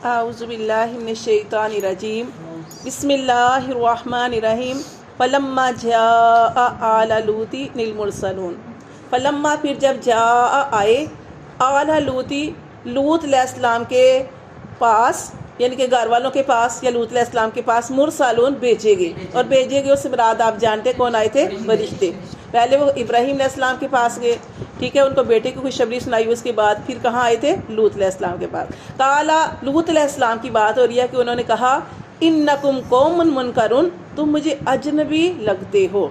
اعوذ باللہ من الشیطان الرجیم بسم اللہ الرحمن الرحیم فلما جاء آل لوط المرسلون فلما پھر جب جاء آئے آل لوط علیہ السلام کے پاس یعنی کہ گھر والوں کے پاس یا لوط علیہ السلام کے پاس مرسلون بھیجے گئے. اور بھیجے گئے اس سے مراد آپ جانتے کون آئے تھے؟ فرشتے. پہلے وہ ابراہیم علیہ السلام کے پاس گئے، ٹھیک ہے، ان کو بیٹے کی خوشخبری سنائی. اس کے بعد پھر کہاں آئے تھے؟ لوط علیہ السلام کے پاس. قالا لوط علیہ السلام کی بات ہو رہی ہے کہ انہوں نے کہا انکم قوم منکرون، تم مجھے اجنبی لگتے ہو.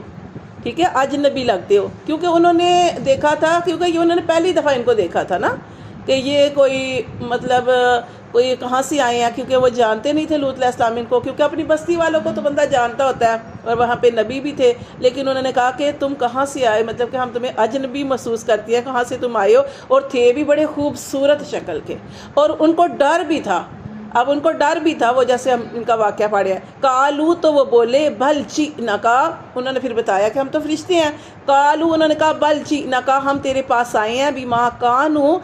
ٹھیک ہے، اجنبی لگتے ہو، کیونکہ انہوں نے دیکھا تھا، کیونکہ یہ انہوں نے پہلی دفعہ ان کو دیکھا تھا نا کہ یہ کوئی مطلب کوئی کہاں سے آئے ہیں، کیونکہ وہ جانتے نہیں تھے لوط علیہ السلام ان کو، کیونکہ اپنی بستی والوں کو تو بندہ جانتا ہوتا ہے اور وہاں پہ نبی بھی تھے. لیکن انہوں نے کہا کہ تم کہاں سے آئے، مطلب کہ ہم تمہیں اجنبی محسوس کرتی ہیں، کہاں سے تم آئے ہو. اور تھے بھی بڑے خوبصورت شکل کے، اور ان کو ڈر بھی تھا. اب ان کو ڈر بھی تھا، وہ جیسے ہم ان کا واقعہ پڑھے ہیں. کالو، تو وہ بولے بل جئناکا، انہوں نے پھر بتایا کہ ہم تو فرشتے ہیں. کالو، انہوں نے کہا بل جئناکا، ہم تیرے پاس آئے ہیں بما کانوا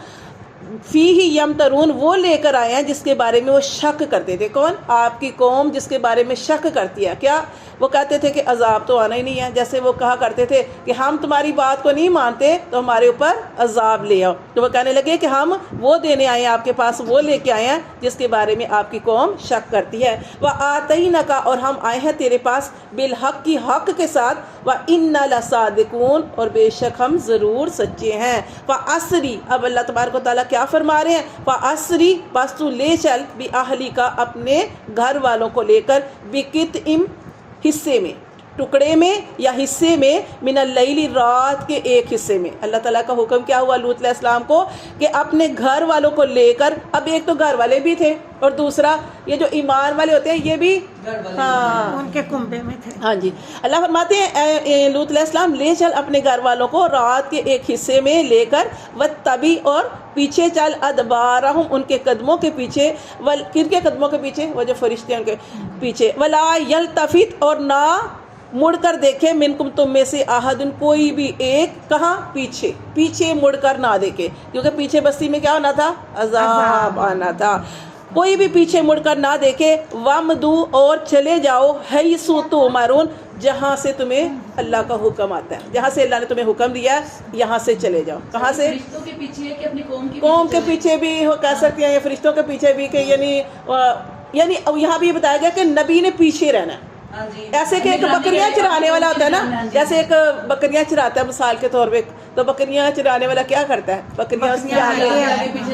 فیہ یمترون، وہ لے کر آئے ہیں جس کے بارے میں وہ شک کرتے تھے. کون؟ آپ کی قوم جس کے بارے میں شک کرتی ہے. کیا؟ وہ کہتے تھے کہ عذاب تو آنا ہی نہیں ہے. جیسے وہ کہا کرتے تھے کہ ہم تمہاری بات کو نہیں مانتے تو ہمارے اوپر عذاب لے آؤ. تو وہ کہنے لگے کہ ہم وہ دینے آئے ہیں آپ کے پاس، وہ لے کے آئے ہیں جس کے بارے میں آپ کی قوم شک کرتی ہے. وآتیناک، اور ہم آئے ہیں تیرے پاس بالحق، کی حق کے ساتھ. وإنا لصادقون، اور بے شک ہم ضرور سچے ہیں. فاسری، اب اللہ تبارک و تعالیٰ کیا فرما رہے ہیں؟ فاسری، بس تو لے چل، باہلی کا، اپنے گھر والوں کو لے کر، بقطع، حصے میں، ٹکڑے میں یا حصے میں، من اللیل، رات کے ایک حصے میں. اللہ تعالیٰ کا حکم کیا ہوا لوط علیہ السلام کو کہ اپنے گھر والوں کو لے کر. اب ایک تو گھر والے بھی تھے اور دوسرا یہ جو ایمان والے ہوتے ہیں یہ بھی ان کے کنبے میں تھے. ہاں جی. اللہ فرماتے ہیں لوط علیہ السلام لے چل اپنے گھر والوں کو رات کے ایک حصے میں لے کر، واتبع، اور پیچھے چل، ادبارہم، ان کے قدموں کے پیچھے، کن کے قدموں کے پیچھے؟ وہ جو فرشتے ہیں ان کے پیچھے. ولا یلتفت، اور نہ مڑ کر دیکھے، منکم، تم میں سے، احد، کوئی بھی ایک، کہاں؟ پیچھے. پیچھے مڑ کر نہ دیکھے، کیونکہ پیچھے بستی میں کیا ہونا تھا؟ عذاب آنا تھا. کوئی بھی پیچھے مڑ کر نہ دیکھے. وامدو، اور چلے جاؤ، حیث تؤمرون، جہاں سے تمہیں اللہ کا حکم آتا ہے، جہاں سے اللہ نے تمہیں حکم دیا ہے یہاں سے چلے جاؤ. کہاں سے؟ فرشتوں کے پیچھے کہ اپنی قوم کے پیچھے بھی کہہ سکتے ہیں، یا فرشتوں کے پیچھے بھی، کہ یعنی یہاں بھی یہ بتایا گیا کہ نبی نے پیچھے رہنا ہے. ایسے کہ ایک بکریاں چرانے والا ہوتا ہے نا، جیسے ایک بکریاں چراتا ہے مثال کے طور پہ، تو بکریاں چرانے والا کیا کرتا ہے؟ بکریاں اس کے آگے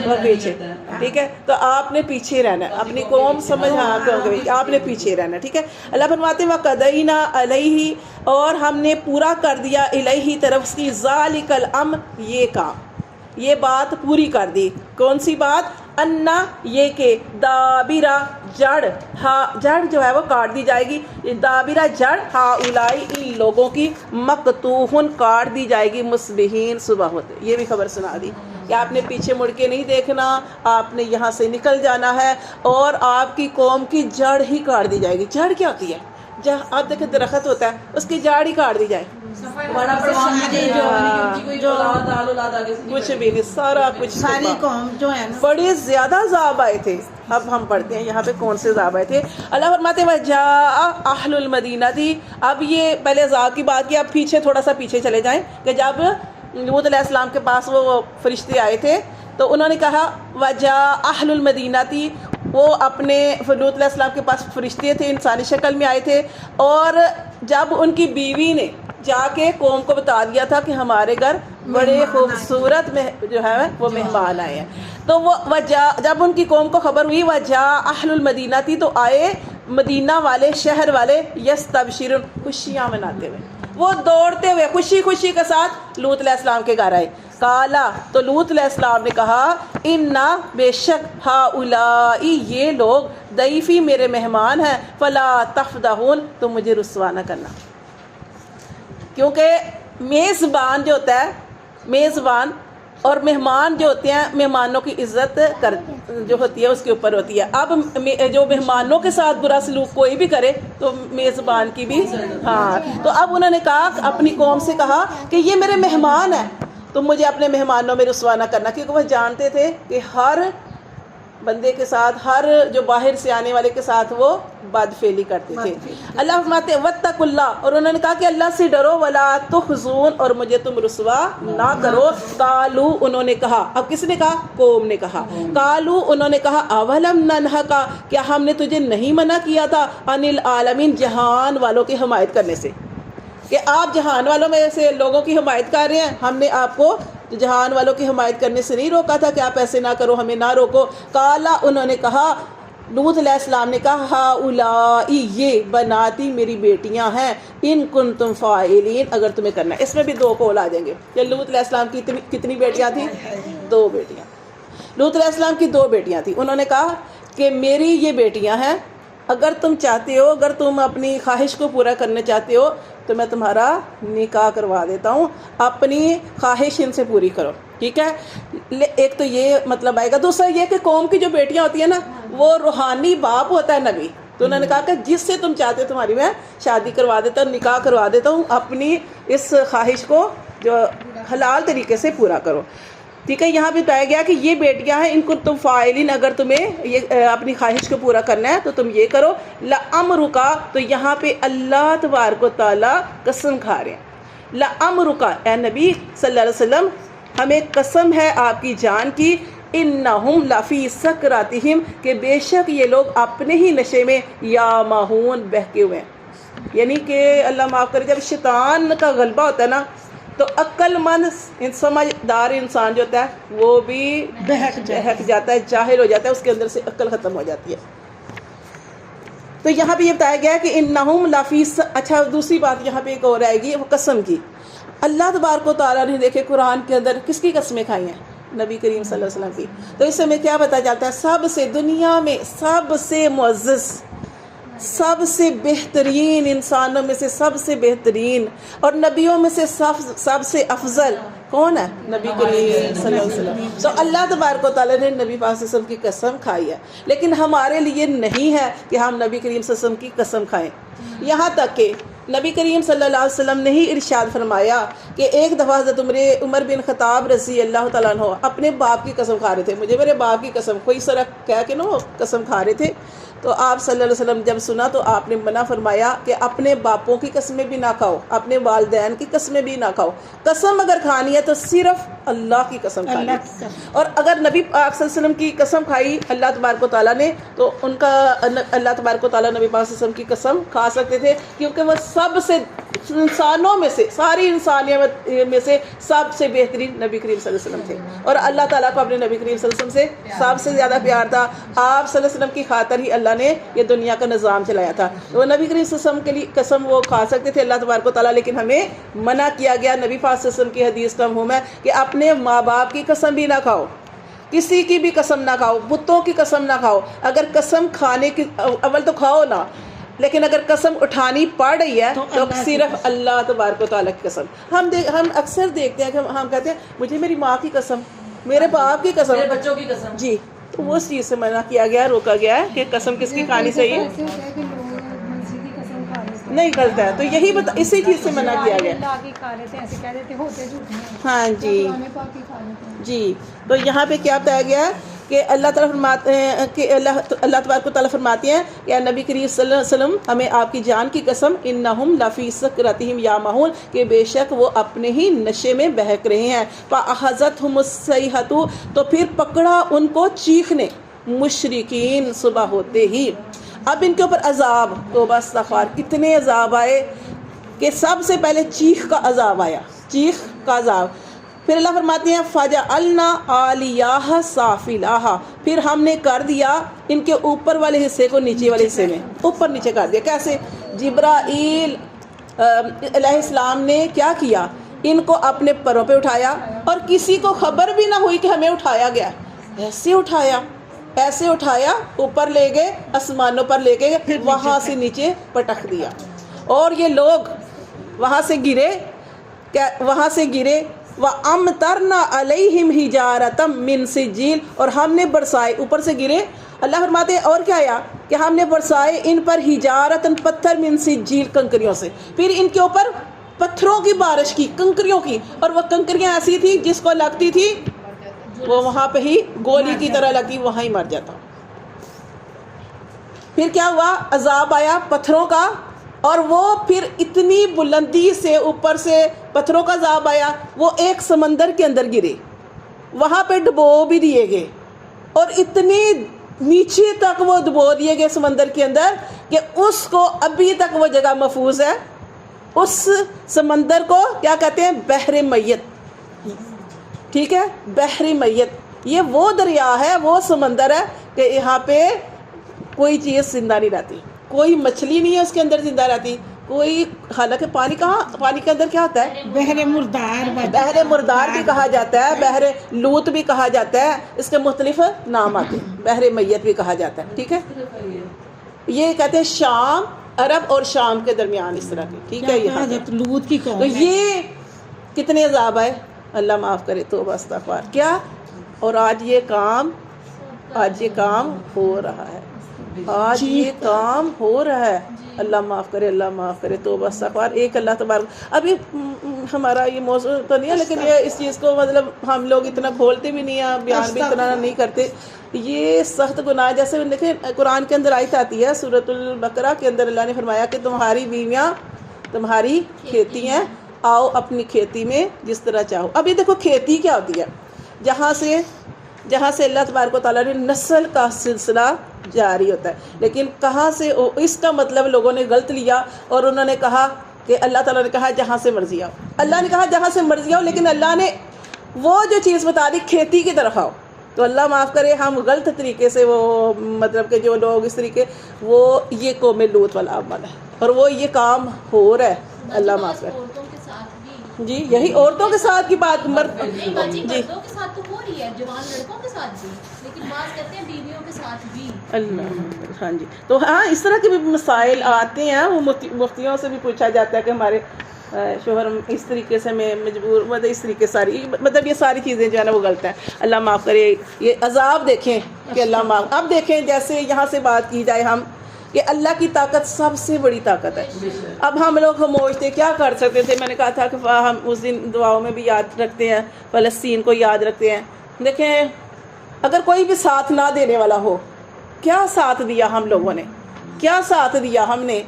اور پیچھے. ٹھیک ہے، تو آپ نے پیچھے رہنا ہے، اپنی قوم سمجھ، ہاں آپ نے پیچھے رہنا ہے. ٹھیک ہے. اللہ فرماتے ہیں وَقَضَيْنَا عَلَيْهِ، اور ہم نے پورا کر دیا، الیہ، طرف اس کی، ذَلِكَ الْأَمْرَ، یہ کام، یہ بات پوری کر دی. کون سی بات؟ انا، یہ کہ، دابرہ، جڑ جو ہے وہ کاٹ دی جائے گی. دابرہ، جڑ، ہاؤلائی، ان لوگوں کی، مقطوعن، کاٹ دی جائے گی، مصبحین، صبح ہوتے. یہ بھی خبر سنا دی کہ آپ نے پیچھے مڑ کے نہیں دیکھنا، آپ نے یہاں سے نکل جانا ہے، اور آپ کی قوم کی جڑ ہی کاٹ دی جائے گی. جڑ کیا ہوتی ہے؟ آپ دیکھیں درخت ہوتا ہے، اس کی جڑ ہی کاٹ دی جائے، کچھ بھی نہیں، سارا کچھ. ساری قوم جو ہے نا، بڑے زیادہ عذاب آئے تھے. اب ہم پڑھتے ہیں یہاں پہ کون سے عذاب آئے تھے. اللہ فرماتے ہیں وَجَاءَ أَهْلُ الْمَدِينَةِ، اب یہ پہلے عذاب کی بات کی، اب پیچھے تھوڑا سا پیچھے چلے جائیں کہ جب لوط علیہ السلام کے پاس وہ فرشتے آئے تھے تو انہوں نے کہا وَجَاءَ أَهْلُ الْمَدِينَةِ، وہ اپنے لوط علیہ السلام کے پاس فرشتے تھے، انسانی شکل میں آئے تھے. اور جب ان کی بیوی نے جا کے قوم کو بتا دیا تھا کہ ہمارے گھر بڑے خوبصورت میں جو ہے وہ مہمان آئے ہیں، تو وہ جب ان کی قوم کو خبر ہوئی وَجَاءَ أَهْلُ الْمَدِينَةِ، تو آئے مدینہ والے، شہر والے، یستبشرون، خوشیاں مناتے ہوئے، وہ دوڑتے ہوئے خوشی خوشی کے ساتھ لوط علیہ السلام کے گھر آئے. کالا، تو لوط علیہ السلام نے کہا انا، بے شک، ہاؤلائی، یہ لوگ، ضیفی، میرے مہمان ہیں، فلا تفضحون، تو مجھے رسوا نہ کرنا. کیونکہ میزبان جو ہوتا ہے، میزبان اور مہمان جو ہوتے ہیں، مہمانوں کی عزت جو ہوتی ہے اس کے اوپر ہوتی ہے. اب جو مہمانوں کے ساتھ برا سلوک کوئی بھی کرے تو میزبان کی بھی، ہاں. تو اب انہوں نے کہا، اپنی قوم سے کہا کہ یہ میرے مہمان ہیں، تو مجھے اپنے مہمانوں میں رسوا نہ کرنا، کیونکہ وہ جانتے تھے کہ ہر بندے کے ساتھ، ہر جو باہر سے آنے والے کے ساتھ وہ بدفعلی کرتے تھے. اللہ فرماتے ہیں واتقوا اللہ، اور انہوں نے کہا کہ اللہ سے ڈرو، ولا تخزون، اور مجھے تم رسوا نہ کرو. قالو، انہوں نے کہا، اب کس نے کہا؟ قوم نے کہا. قالو، انہوں نے کہا اولم ننہک، کیا ہم نے تجھے نہیں منع کیا تھا عن العالمین، جہان والوں کی حمایت کرنے سے، کہ آپ جہان والوں میں سے لوگوں کی حمایت کر رہے ہیں، ہم نے آپ کو جہان والوں کی حمایت کرنے سے نہیں روکا تھا کہ آپ ایسے نہ کرو، ہمیں نہ روکو. قالا، انہوں نے کہا، لوط علیہ السلام نے کہا ہؤلائی، یہ بناتی میری بیٹیاں ہیں، ان کنتم فاعلین، اگر تمہیں کرنا ہے. اس میں بھی دو قول آ جائیں گے کہ لوط علیہ السلام کی کتنی بیٹیاں تھیں؟ 2 بیٹیاں. لوط علیہ السلام کی 2 بیٹیاں تھیں. انہوں نے کہا کہ میری یہ بیٹیاں ہیں، اگر تم چاہتے ہو، اگر تم اپنی خواہش کو پورا کرنا چاہتے ہو تو میں تمہارا نکاح کروا دیتا ہوں، اپنی خواہش ان سے پوری کرو. ٹھیک ہے، ایک تو یہ مطلب آئے گا. دوسرا یہ کہ قوم کی جو بیٹیاں ہوتی ہیں نا، وہ روحانی باپ ہوتا ہے نبی. تو انہوں نے کہا کہ جس سے تم چاہتے ہو تمہاری میں شادی کروا دیتا ہوں، نکاح کروا دیتا ہوں، اپنی اس خواہش کو جو حلال طریقے سے پورا کرو. ٹھیک ہے، یہاں بھی بتایا گیا کہ یہ بیٹیاں ہیں، ان کو تم فاعلین، اگر تمہیں یہ اپنی خواہش کو پورا کرنا ہے تو تم یہ کرو. لعمرک، تو یہاں پہ اللہ تبارک و تعالیٰ قسم کھا رہے ہیں. لعمرک، اے نبی صلی اللہ علیہ وسلم، ہمیں قسم ہے آپ کی جان کی، انہم لفی سکراتہم، کہ بے شک یہ لوگ اپنے ہی نشے میں یامہون، بہکے ہوئے ہیں. یعنی کہ اللہ معاف کرے، جب شیطان کا غلبہ ہوتا ہے نا تو عقل مند سمجھدار انسان جو ہوتا ہے وہ بھی بہک جاتا ہے، جاہل ہو جاتا ہے، اس کے اندر سے عقل ختم ہو جاتی ہے. تو یہاں پہ یہ بتایا گیا کہ انہم لفی. اچھا، دوسری بات یہاں پہ ایک اور آئے گی، وہ قسم کی. اللہ تبارک و تعالیٰ نے دیکھے قرآن کے اندر کس کی قسمیں کھائی ہیں؟ نبی کریم صلی اللہ علیہ وسلم کی. تو اس سے ہمیں کیا پتہ چلتا ہے؟ سب سے دنیا میں سب سے معزز، سب سے بہترین انسانوں میں سے سب سے بہترین، اور نبیوں میں سے سب سے افضل کون ہے؟ نبی کریم صلی اللہ علیہ وسلم. تو اللہ تبارک و تعالیٰ نے نبی پاک صلی اللہ علیہ وسلم کی قسم کھائی ہے، لیکن ہمارے لیے نہیں ہے کہ ہم نبی کریم صلی اللہ علیہ وسلم کی قسم کھائیں. یہاں تک کہ نبی کریم صلی اللہ علیہ وسلم نے ہی ارشاد فرمایا کہ ایک دفعہ حضرت عمر بن خطاب رضی اللہ تعالیٰ عنہ اپنے باپ کی قسم کھا رہے تھے. مجھے میرے باپ کی قسم، کوئی سر کہہ کے نا قسم کھا رہے تھے. تو آپ صلی اللہ علیہ وسلم جب سنا تو آپ نے منع فرمایا کہ اپنے باپوں کی قسمیں بھی نہ کھاؤ، اپنے والدین کی قسمیں بھی نہ کھاؤ. قسم اگر کھانی ہے تو صرف اللہ کی قسم کھانی ہے. اور اگر نبی پاک صلی اللہ علیہ وسلم کی قسم کھائی اللہ تبارک و تعالیٰ نے تو ان کا اللہ تبارک و تعالیٰ نبی پاک صلی اللہ علیہ وسلم کی قسم کھا سکتے تھے، کیونکہ وہ سب سے انسانوں میں سے، ساری انسانیت میں سے سب سے بہترین نبی کریم صلی اللہ علیہ وسلم تھے. اور اللہ تعالیٰ کو اپنے نبی کریم صلی اللہ علیہ وسلم سے سب سے زیادہ پیار تھا. آپ صلی اللہ علیہ وسلم کی خاطر ہی اللہ نے یہ دنیا کا نظام چلایا تھا. تو نبی کریم صلی اللہ علیہ وسلم کے لیے قسم وہ کھا سکتے تھے اللہ تبارک و تعالیٰ، لیکن ہمیں منع کیا گیا. نبی پاک صلی اللہ علیہ وسلم کی حدیث کا مفہوم ہے کہ اپنے ماں باپ کی قسم بھی نہ کھاؤ، کسی کی بھی قسم نہ کھاؤ، بتوں کی قسم نہ کھاؤ. اگر قسم کھانے کی اول تو کھاؤ نہ، لیکن اگر قسم اٹھانی پڑ رہی ہے تو صرف اللہ تبارک و تعالیٰ کی قسم. ہم اکثر دیکھتے ہیں کہ ہم کہتے ہیں مجھے میری ماں کی قسم، میرے باپ کی قسم، میرے بچوں کی قسم. جی، تو وہ اس چیز سے منع کیا گیا، روکا گیا ہے کہ قسم کس کی کھانی چاہیے. نہیں غلط ہے، تو یہی اسی چیز سے منع کیا گیا. ہاں جی جی. تو یہاں پہ کیا بتایا گیا ہے کہ اللہ تعالیٰ فرماتے ہیں کہ اللہ تبارک و تعالیٰ فرماتے ہیں کہ نبی کریم صلی اللہ علیہ وسلم ہمیں آپ کی جان کی قسم، انہم لفی سکرتہم یامہون، کہ بے شک وہ اپنے ہی نشے میں بہک رہے ہیں. فاخذتہم الصیحۃ، تو پھر پکڑا ان کو چیخ نے، مشرکین، صبح ہوتے ہی. اب ان کے اوپر عذاب، توبہ استغفار، کتنے عذاب آئے کہ سب سے پہلے چیخ کا عذاب آیا، چیخ کا عذاب. پھر اللہ فرماتے ہیں فَجَعَلْنَا عَالِيَاهَا سَافِلَاهَا، پھر ہم نے کر دیا ان کے اوپر والے حصے کو نیچے والے حصے میں اوپر نیچے کر دیا. کیسے؟ جبرائیل علیہ السلام نے کیا کیا؟ ان کو اپنے پروں پہ اٹھایا، اور کسی کو خبر بھی نہ ہوئی کہ ہمیں اٹھایا گیا. ایسے اٹھایا، اوپر لے گئے، آسمانوں پر لے گئے، وہاں سے نیچے پٹک دیا. اور یہ لوگ وہاں سے گرے وَأَمْطَرْنَا عَلَيْهِمْ حِجَارَةً مِّن سِجِّيلٍ، اور ہم نے برسائے، اوپر سے گرے. اللہ فرماتے ہیں اور کیا آیا کہ ہم نے برسائے ان پر حجارتاً، پتھر، من سجیل، کنکریوں سے. پھر ان کے اوپر پتھروں کی بارش کی، کنکریوں کی، اور وہ کنکریاں ایسی تھی جس کو لگتی تھی وہ وہاں پہ ہی گولی کی طرح لگتی، وہاں ہی مر جاتا. پھر کیا ہوا؟ عذاب آیا پتھروں کا، اور وہ پھر اتنی بلندی سے اوپر سے پتھروں کا عذاب آیا، وہ ایک سمندر کے اندر گرے، وہاں پہ ڈبو بھی دیے گئے، اور اتنی نیچے تک وہ ڈبو دیے گئے سمندر کے اندر کہ اس کو ابھی تک وہ جگہ محفوظ ہے۔ اس سمندر کو کیا کہتے ہیں؟ بحر میت، ٹھیک ہے، بحر میت۔ یہ وہ دریا ہے، وہ سمندر ہے کہ یہاں پہ کوئی چیز زندہ نہیں رہتی، کوئی مچھلی نہیں ہے اس کے اندر زندہ رہتی، کوئی، حالانکہ پانی کہاں، پانی کے اندر کیا ہوتا ہے؟ بحر مردار، بحر مردار بھی کہا جاتا ہے، بحر لوت بھی کہا جاتا ہے، اس کے مختلف نام آتے ہیں، بحر میت بھی کہا جاتا ہے، ٹھیک ہے۔ یہ کہتے ہیں شام، عرب اور شام کے درمیان اس طرح کی، ٹھیک ہے۔ یہاں حضرت لوط کی قوم تو ہے۔ یہ کتنے عذاب آئے، اللہ معاف کرے، توبہ استغفار کیا۔ اور آج یہ کام ہو رہا ہے، آج یہ کام ہو رہا ہے، اللہ معاف کرے، اللہ معاف کرے، توبہ استغفار۔ ایک اللہ تبارک، ابھی ہمارا یہ موضوع تو نہیں ہے، لیکن یہ اس چیز کو مطلب ہم لوگ اتنا کھولتے بھی نہیں ہیں، بیان بھی اتنا نہیں کرتے۔ یہ سخت گناہ، جیسے دیکھیں قرآن کے اندر آیت آتی ہے سورۃ البقرہ کے اندر، اللہ نے فرمایا کہ تمہاری بیویاں تمہاری کھیتی ہیں، آؤ اپنی کھیتی میں جس طرح چاہو۔ اب یہ دیکھو کھیتی کیا ہوتی ہے، جہاں سے اللہ تبارک و تعالیٰ نے نسل کا سلسلہ جاری ہوتا ہے، لیکن کہاں سے اس کا مطلب لوگوں نے غلط لیا، اور انہوں نے کہا کہ اللہ تعالیٰ نے کہا جہاں سے مرضی آؤ، اللہ نے کہا جہاں سے مرضی آؤ، لیکن اللہ نے وہ جو چیز بتا دی کھیتی کی طرف آؤ۔ تو اللہ معاف کرے، ہم غلط طریقے سے وہ مطلب کہ جو لوگ اس طریقے، وہ یہ قوم لوط والا عمل ہے، اور وہ یہ کام ہو رہا ہے، اللہ معاف کرے۔ جی یہی عورتوں کے ساتھ کی بات، مرد نہیں باجی، مردوں کے ساتھ تو ہو رہی ہے، جوان لڑکوں کے ساتھ بھی، لیکن بعض کہتے ہیں بیویوں کے ساتھ بھی۔ اللہ، ہاں جی، تو ہاں اس طرح کے بھی مسائل آتے ہیں، وہ مفتیوں سے بھی پوچھا جاتا ہے کہ ہمارے شوہر اس طریقے سے میں مجبور، مطلب اس طریقے ساری، مطلب یہ ساری چیزیں جو ہے نا وہ غلط ہیں، اللہ معاف کرے۔ یہ عذاب دیکھیں کہ اللہ معاف، اب دیکھیں جیسے یہاں سے بات کی جائے ہم کہ اللہ کی طاقت سب سے بڑی طاقت ہے۔ اب ہم لوگ خاموش تھے، کیا کر سکتے تھے؟ میں نے کہا تھا کہ ہم اس دن دعاؤں میں بھی یاد رکھتے ہیں، فلسطین کو یاد رکھتے ہیں۔ دیکھیں اگر کوئی بھی ساتھ نہ دینے والا ہو، کیا ساتھ دیا ہم لوگوں نے، کیا ساتھ دیا ہم نے؟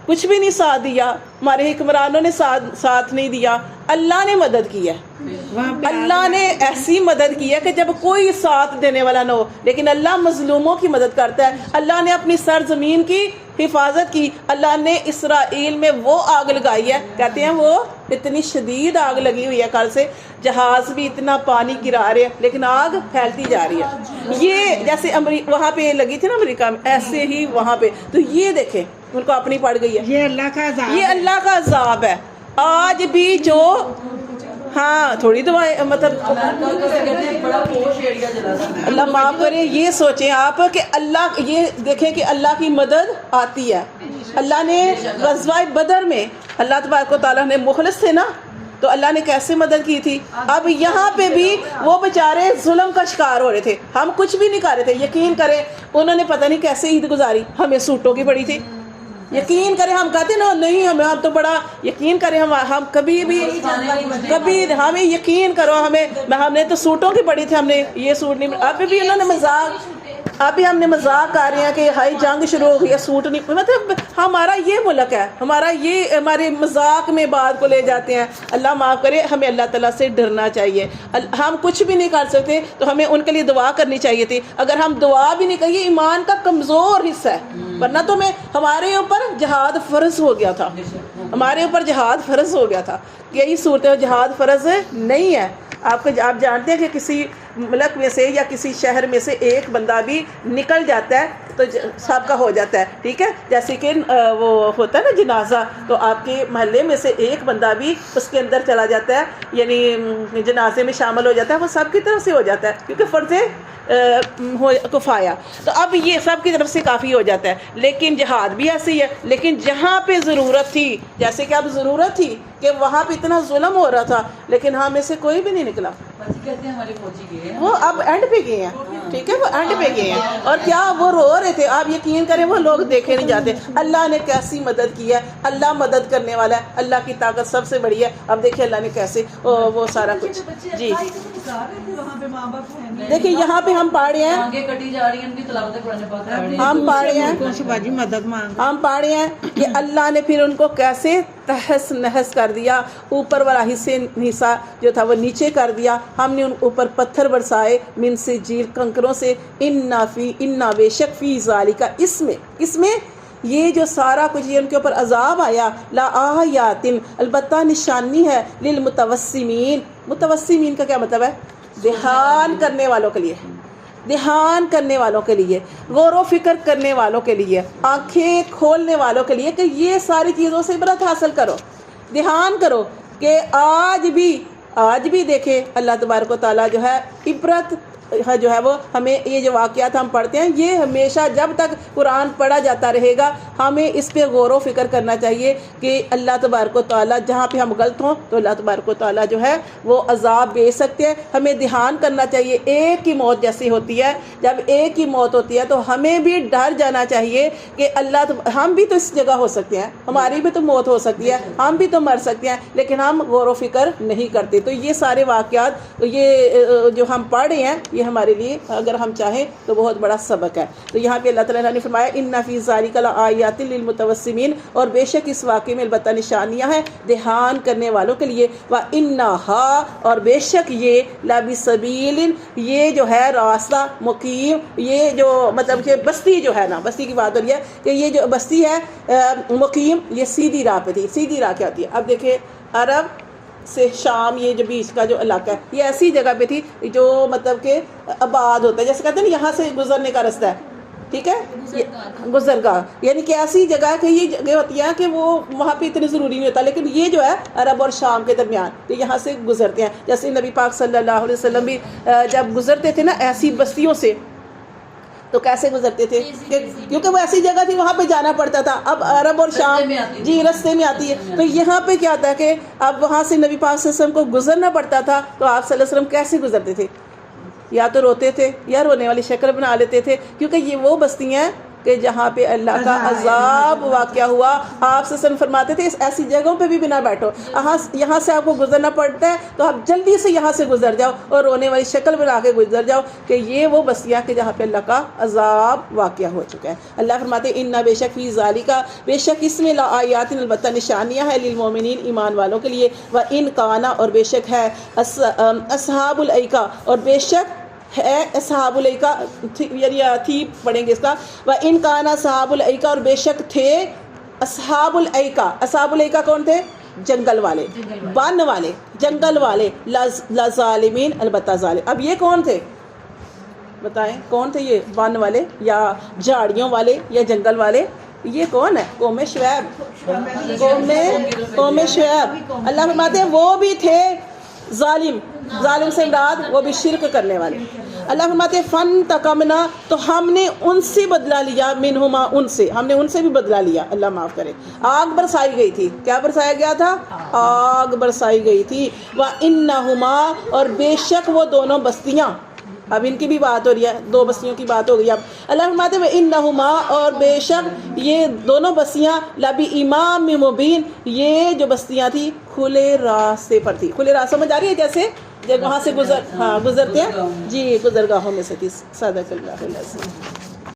کچھ بھی نہیں ساتھ دیا، ہمارے حکمرانوں نے ساتھ نہیں دیا، اللہ نے مدد کی ہے، اللہ نے ایسی مدد کی ہے کہ جب کوئی ساتھ دینے والا نہ ہو، لیکن اللہ مظلوموں کی مدد کرتا ہے۔ اللہ نے اپنی سرزمین کی حفاظت کی، اللہ نے اسرائیل میں وہ آگ لگائی ہے، کہتے ہیں وہ اتنی شدید آگ لگی ہوئی ہے، کل سے جہاز بھی اتنا پانی گرا رہے ہیں، لیکن آگ پھیلتی جا رہی ہے۔ یہ جیسے وہاں پہ لگی تھی نا امریکہ میں، ایسے ہی وہاں پہ، تو یہ دیکھیں ان کو اپنی پڑ گئی ہے، یہ اللہ کا عذاب، یہ اللہ کا عذاب ہے۔ آج بھی جو ہاں تھوڑی دعائیں مطلب اللہ معاف کرے، یہ سوچیں آپ کہ اللہ، یہ دیکھیں کہ اللہ کی مدد آتی ہے۔ اللہ نے غزوہ بدر میں اللہ تبارک و تعالیٰ نے مخلص تھے نا، تو اللہ نے کیسے مدد کی تھی۔ اب یہاں پہ بھی وہ بیچارے ظلم کا شکار ہو رہے تھے، ہم کچھ بھی نہیں کر رہے تھے، یقین کریں انہوں نے پتہ نہیں کیسے عید گزاری، ہمیں سوٹوں کی پڑی تھی، یقین کریں ہم کہتے نا نہیں ہمیں، ہم تو بڑا یقین کریں، ہم کبھی ہمیں یقین کرو، ہم نے تو سوٹوں کی پڑی تھی، ہم نے یہ سوٹ نہیں، ابھی بھی انہوں نے ابھی ہم نے مذاق کر رہے ہیں کہ ہائی جنگ شروع ہو گئی ہے، سوٹ نہیں، مطلب ہمارا یہ ملک ہے، ہمارے مذاق میں بات کو لے جاتے ہیں۔ اللہ معاف کرے، ہمیں اللہ تعالیٰ سے ڈرنا چاہیے، ہم کچھ بھی نہیں کر سکتے تو ہمیں ان کے لیے دعا کرنی چاہیے تھی، اگر ہم دعا بھی نہیں کریے ایمان کا کمزور حصہ ہے، ورنہ تو ہمارے اوپر جہاد فرض ہو گیا تھا، ہمارے اوپر جہاد فرض ہو گیا تھا، یہی صورت ہے، جہاد فرض نہیں ہے۔ آپ جانتے ہیں کہ کسی ملک میں سے یا کسی شہر میں سے ایک بندہ بھی نکل جاتا ہے تو سب کا ہو جاتا ہے، ٹھیک ہے، جیسے کہ وہ ہوتا ہے نا جنازہ، تو آپ کے محلے میں سے ایک بندہ بھی اس کے اندر چلا جاتا ہے، یعنی جنازے میں شامل ہو جاتا ہے، وہ سب کی طرف سے ہو جاتا ہے کیونکہ فرض کفایہ، تو اب یہ سب کی طرف سے کافی ہو جاتا ہے۔ لیکن جہاد بھی ایسے ہی ہے، لیکن جہاں پہ ضرورت تھی، جیسے کہ اب ضرورت تھی کہ وہاں پہ اتنا ظلم ہو رہا تھا، لیکن ہم میں سے کوئی بھی نہیں نکلا، وہ اب اینڈ پہ گئے ہیں، ٹھیک ہے، وہ اینڈ پہ گئے ہیں، اور کیا وہ رو رہے تھے، آپ یقین کریں وہ لوگ دیکھے نہیں جاتے. اللہ نے کیسی مدد کی ہے، اللہ مدد کرنے والا ہے، اللہ کی طاقت سب سے بڑی ہے. اب دیکھیں اللہ نے کیسے وہ سارا کچھ. جی دیکھیں یہاں پہ ہم پڑھ رہے ہیں، ہم پڑھ رہے ہیں، باجی مدد مانگ. ہم پڑھ رہے ہیں کہ اللہ نے پھر ان کو کیسے تہس نہس کر دیا، اوپر والا حصہ جو تھا وہ نیچے کر دیا. ہم نے ان اوپر پتھر برسائے من سجیل، کنکروں سے. انا بے شک فی ذالک، اس میں یہ جو سارا کچھ یہ ان کے اوپر عذاب آیا، لا آیات، البتہ نشانی ہے، للمتوسمین. متوسمین کا کیا مطلب ہے؟ دھیان کرنے والوں کے لیے، دھیان کرنے والوں کے لیے، غور و فکر کرنے والوں کے لیے، آنکھیں کھولنے والوں کے لیے، کہ یہ ساری چیزوں سے عبرت حاصل کرو، دھیان کرو کہ آج بھی دیکھیں اللہ تبارک و تعالیٰ جو ہے عبرت جو ہے وہ ہمیں، یہ جو واقعات ہم پڑھتے ہیں یہ ہمیشہ جب تک قرآن پڑھا جاتا رہے گا ہمیں اس پہ غور و فکر کرنا چاہیے کہ اللہ تبارک و تعالیٰ جہاں پہ ہم غلط ہوں تو اللہ تبارک و تعالیٰ جو ہے وہ عذاب بھیج سکتے ہیں. ہمیں دھیان کرنا چاہیے. ایک کی موت جیسی ہوتی ہے، جب ایک کی موت ہوتی ہے تو ہمیں بھی ڈر جانا چاہیے کہ ہم بھی تو اس جگہ ہو سکتے ہیں، ہماری بھی تو موت ہو سکتی ہے، ہم بھی تو مر سکتے ہیں، لیکن ہم غور و فکر نہیں کرتے. تو یہ سارے واقعات یہ جو ہم پڑھ رہے ہیں یہ ہمارے لیے اگر ہم چاہیں تو بہت بڑا سبق ہے. تو یہاں پہ اللہ تعالیٰ نے فرمایا ان فی ذالک لآیات للمتوسمین، اور بے شک اس واقعے میں البتہ نشانیاں ہیں دھیان کرنے والوں کے لیے. وَإِنَّهَا، اور بے شک یہ لَبِسَبِیلٍ، یہ جو ہے راستہ، مقیم، یہ جو مطلب کہ بستی جو ہے نا، بستی کی بات ہو رہی ہے کہ یہ جو بستی ہے مقیم، یہ سیدھی راہ پہ تھی. سیدھی راہ کیا ہوتی ہے؟ اب دیکھیں عرب سے شام، یہ جو بیچ کا جو علاقہ ہے یہ ایسی جگہ پہ تھی جو مطلب کہ آباد ہوتا ہے، جیسے کہتے ہیں نا یہاں سے گزرنے کا رستہ ہے، ٹھیک ہے، گزرگاہ، یعنی کہ ایسی جگہ ہے کہ یہ جگہ ہوتی ہے کہ وہ وہاں پہ اتنی ضروری نہیں ہوتا، لیکن یہ جو ہے عرب اور شام کے درمیان تو یہاں سے گزرتے ہیں. جیسے نبی پاک صلی اللہ علیہ وسلم بھی جب گزرتے تھے نا ایسی بستیوں سے تو کیسے گزرتے تھے؟ کیونکہ وہ ایسی جگہ تھی وہاں پہ جانا پڑتا تھا. اب عرب اور شام جی رستے میں آتی ہے، تو یہاں پہ کیا ہوتا ہے کہ اب وہاں سے نبی پاک صلی اللہ علیہ وسلم کو گزرنا پڑتا تھا. تو آپ صلی اللہ علیہ وسلم کیسے گزرتے تھے؟ یا تو روتے تھے یا رونے والی شکل بنا لیتے تھے، کیونکہ یہ وہ بستیاں کہ جہاں پہ اللہ کا عذاب واقع ہوا. آپ صلی اللہ علیہ وسلم فرماتے تھے ایسی جگہوں پہ بھی نہ بیٹھو، یہاں سے آپ کو گزرنا پڑتا ہے تو آپ جلدی سے یہاں سے گزر جاؤ اور رونے والی شکل بنا کے گزر جاؤ کہ یہ وہ بستیاں کہ جہاں پہ اللہ کا عذاب واقع ہو چکا ہے. اللہ فرماتے ہیں ان بے شک فی ذالک، بے شک اس میں لآیات، البتہ نشانیاں ہیں، للمؤمنین، ایمان والوں کے لیے. وان کانا، اور بے شک ہے، اصحاب الایکہ، اور بے شک ہے اصحاب الایکہ، یعنی تھی پڑھیں گے اس کا، وَإِن كَانَ أَصْحَابُ الْأَيْكَةِ، اور بے شک تھے اصحاب الایکہ. اصحاب الایکہ کون تھے؟ جنگل والے، بن والے، جنگل والے، لظالمین، البتہ ظالم. اب یہ کون تھے بتائیں؟ کون تھے یہ بن والے یا جھاڑیوں والے یا جنگل والے؟ یہ کون ہے؟ قوم شعیب، قوم شعیب. اللہ فرماتے ہیں وہ بھی تھے ظالم. ظالم سے مراد وہ بھی شرک کرنے والے. اللہ فرماتے فانتقمنا، تو ہم نے ان سے بدلہ لیا، منہما، ان سے، ہم نے ان سے بھی بدلہ لیا، اللہ معاف کرے. آگ برسائی گئی تھی. کیا برسایا گیا تھا؟ آگ برسائی گئی تھی. وَإِنَّهُمَا، اور بے شک وہ دونوں بستیاں، اب ان کی بھی بات ہو رہی ہے، دو بستیوں کی بات ہو گئی. اب اللہ فرماتے ہیں انہما، اور بے شک یہ دونوں بستیاں، لبی امام مبین، یہ جو بستیاں تھی کھلے راستے پر تھی. کھلے راستے سمجھ آ رہی ہے؟ جیسے جب وہاں سے گزرتے ہیں جی، گزرگاہوں میں سے تھی. صدق اللہ العظیم.